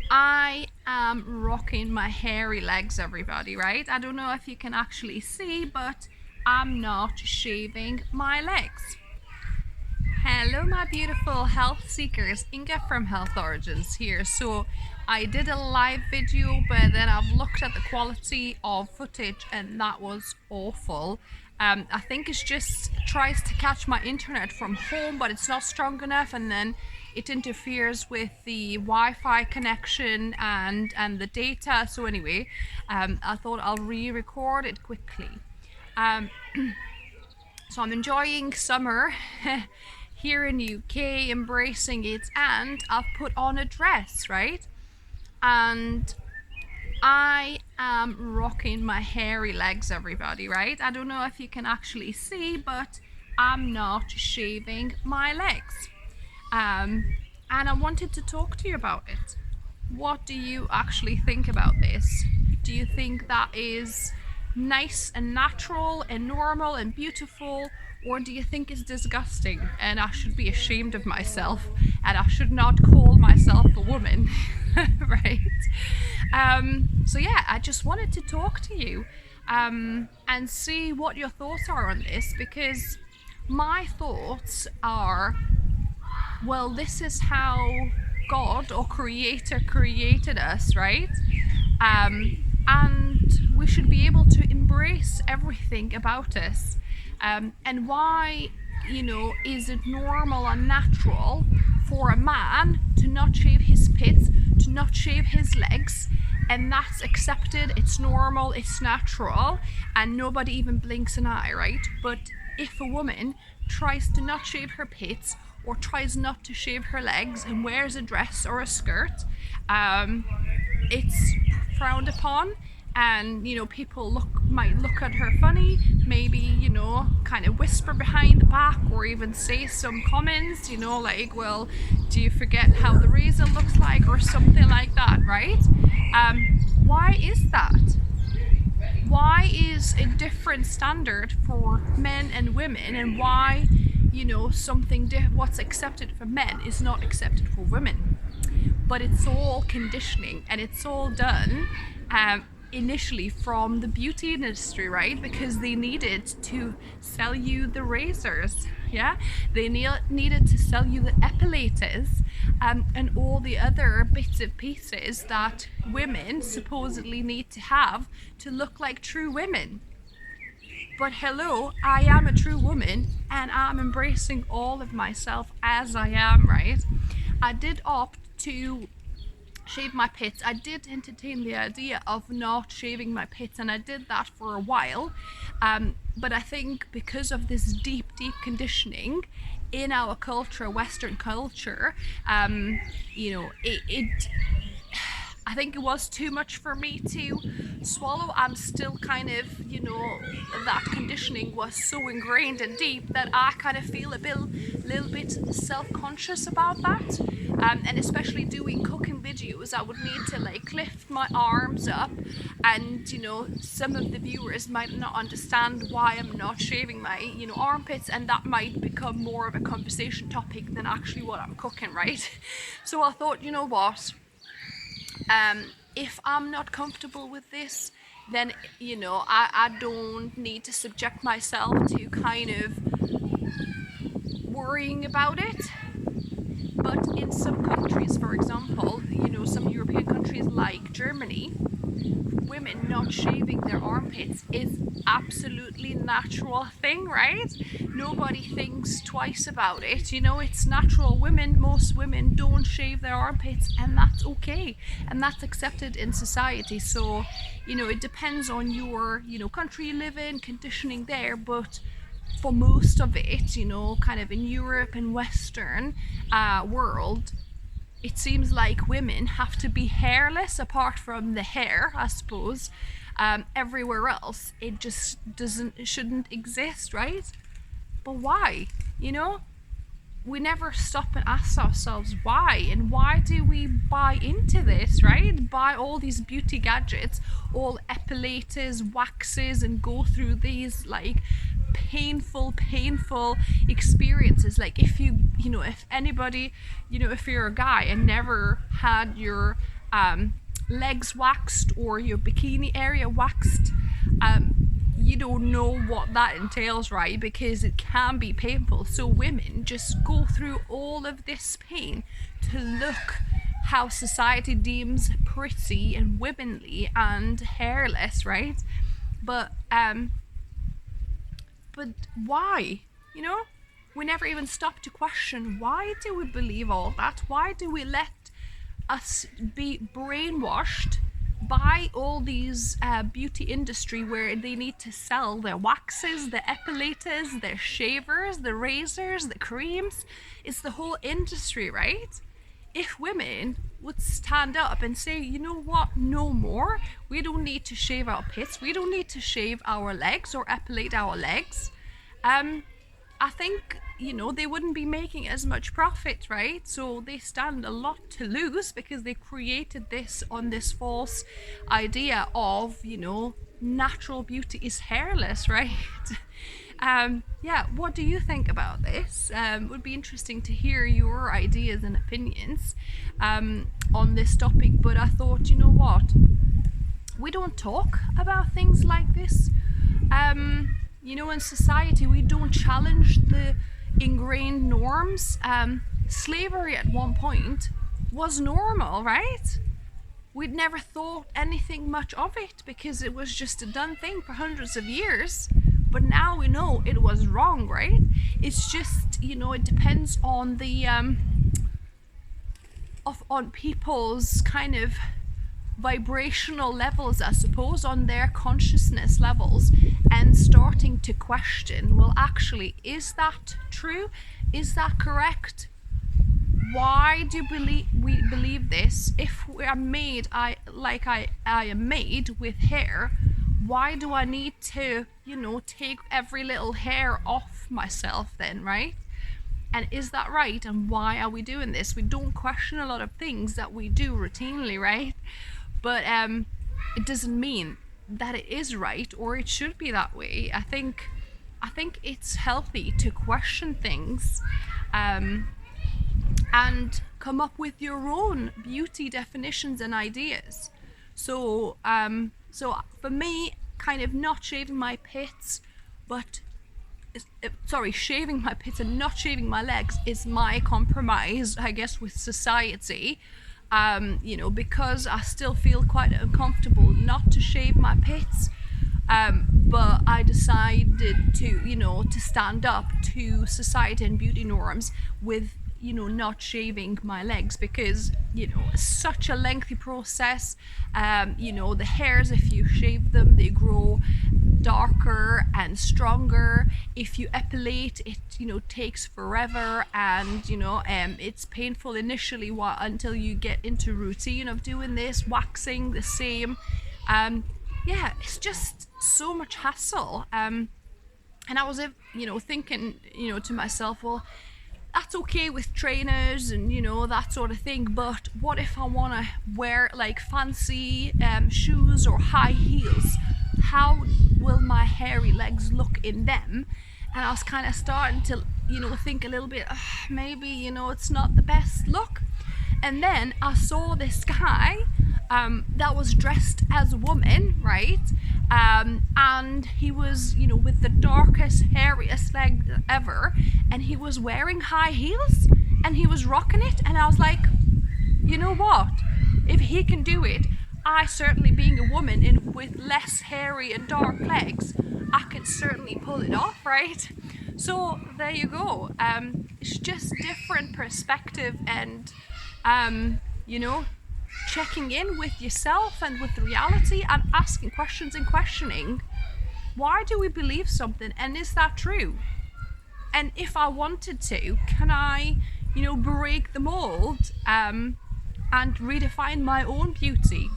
I am rocking my hairy legs, everybody, right? I don't know if you can actually see, but I'm not shaving my legs. Hello, my beautiful health seekers. Inga from Health Origins here. So, I did a live video, but then I've looked at the quality of footage and that was awful. I think it's just tries to catch my internet from home, but it's not strong enough, and then it interferes with the Wi-Fi connection and the data. So anyway, I thought I'll re-record it quickly. Um, so I'm enjoying summer here in UK, embracing it, and I've put on a dress, right? And I am rocking my hairy legs, everybody, right? I don't know if you can actually see, but I'm not shaving my legs. And I wanted to talk to you about it. What do you actually think about this? Do you think that is nice and natural and normal and beautiful, or do you think it's disgusting and I should be ashamed of myself and I should not call myself a woman? Right? So yeah, I just wanted to talk to you and see what your thoughts are on this, because my thoughts are, well, this is how God or Creator created us, right? And we should be able to embrace everything about us. And why, is it normal and natural for a man to not shave his pits, to not shave his legs, and that's accepted, it's normal, it's natural, and nobody even blinks an eye, right? But if a woman tries to not shave her pits or tries not to shave her legs and wears a dress or a skirt, it's frowned upon, and people might look at her funny, maybe kind of whisper behind the back, or even say some comments, like, well, do you forget how the razor looks like, or something like that, right? Why is that? Why is a different standard for men and women, and why what's accepted for men is not accepted for women? But it's all conditioning, and it's all done initially from the beauty industry, right? Because they needed to sell you the razors, yeah? They needed to sell you the epilators, and all the other bits and pieces that women supposedly need to have to look like true women. But hello, I am a true woman, and I'm embracing all of myself as I am, right? I did opt to shave my pits. I did entertain the idea of not shaving my pits, and I did that for a while. But I think because of this deep conditioning in our culture, Western culture, I think it was too much for me to swallow. I'm still kind of, that conditioning was so ingrained and deep that I kind of feel a little bit self-conscious about that. And especially doing cooking videos, I would need to like lift my arms up, and some of the viewers might not understand why I'm not shaving my armpits, and that might become more of a conversation topic than actually what I'm cooking, right? So I thought, you know what, if I'm not comfortable with this, then I don't need to subject myself to kind of worrying about it. But in some countries, for example, some European countries like Germany, women not shaving their armpits is absolutely natural thing, right? Nobody thinks twice about it. It's natural. Most women don't shave their armpits, and that's okay, and that's accepted in society. So it depends on your country you live in, conditioning there, but for most of it, kind of in Europe and Western world, it seems like women have to be hairless, apart from the hair, I suppose. Everywhere else, it just shouldn't exist, right? But why? We never stop and ask ourselves why, and why do we buy into this, right? Buy all these beauty gadgets, all epilators, waxes, and go through these like painful experiences. Like if if anybody, if you're a guy and never had your legs waxed or your bikini area waxed, you don't know what that entails, right? Because it can be painful. So women just go through all of this pain to look how society deems pretty and womanly and hairless, right? But why? You know, we never even stop to question, why do we believe all that? Why do we let us be brainwashed by all these beauty industry where they need to sell their waxes, the epilators, their shavers, the razors, the creams? It's the whole industry, right? If women would stand up and say, you know what, no more, we don't need to shave our pits, we don't need to shave our legs or epilate our legs, I think, you know, they wouldn't be making as much profit, right? So they stand a lot to lose because they created this on this false idea of, you know, natural beauty is hairless, right? Yeah, what do you think about this? It would be interesting to hear your ideas and opinions on this topic, but I thought, you know what? We don't talk about things like this. You know, in society, we don't challenge the ingrained norms. Slavery at one point was normal, right? We'd never thought anything much of it because it was just a done thing for hundreds of years. But now we know it was wrong, right? It's just, you know, it depends on the on people's kind of vibrational levels, I suppose, on their consciousness levels, and starting to question, well, actually, is that true? Is that correct? Why do we believe this? If we are made I am made with hair, why do I need to, you know, take every little hair off myself then, right? And is that right? And why are we doing this? We don't question a lot of things that we do routinely, right? But it doesn't mean that it is right or it should be that way. I think it's healthy to question things and come up with your own beauty definitions and ideas. So for me, kind of not shaving my pits, but shaving my pits and not shaving my legs is my compromise, I guess, with society. You know, because I still feel quite uncomfortable not to shave my pits, but I decided to, you know, to stand up to society and beauty norms with, you know, not shaving my legs, because, you know, it's such a lengthy process. You know, the hairs, if you shave them, they grow darker and stronger. If you epilate it, you know, takes forever, and, you know, it's painful initially until you get into routine of doing this, waxing the same. Yeah, it's just so much hassle. And I was, you know, thinking, you know, to myself, well, that's okay with trainers and, you know, that sort of thing, but what if I want to wear like fancy shoes or high heels? How will my hairy legs look in them? And I was kind of starting to, you know, think a little bit, maybe, you know, it's not the best look. And then I saw this guy that was dressed as a woman, right? And he was, you know, with the darkest, hairiest leg ever, and he was wearing high heels and he was rocking it. And I was like, you know what? If he can do it, I certainly, being a woman with less hairy and dark legs, I can certainly pull it off, right? So there you go. It's just different perspective and, you know, checking in with yourself and with reality and asking questions and questioning, why do we believe something, and is that true? And if I wanted to, can I, you know, break the mold and redefine my own beauty?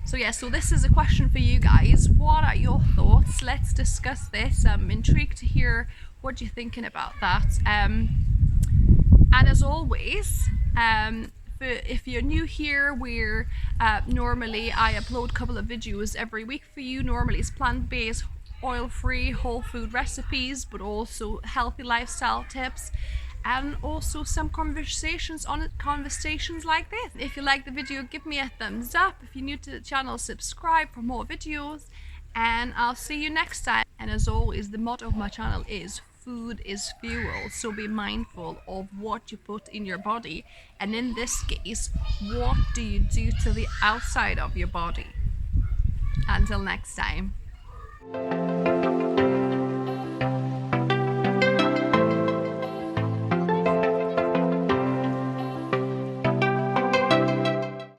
So yeah, so this is a question for you guys. What are your thoughts? Let's discuss this. I'm intrigued to hear what you're thinking about that. And as always, if you're new here, we're normally I upload a couple of videos every week for you. Normally it's plant-based, oil-free, whole food recipes, but also healthy lifestyle tips. and also some conversations like this. If you like the video, give me a thumbs up. If you're new to the channel, subscribe for more videos, and I'll see you next time. And as always, the motto of my channel is food is fuel, so be mindful of what you put in your body, and in this case, what do you do to the outside of your body. Until next time.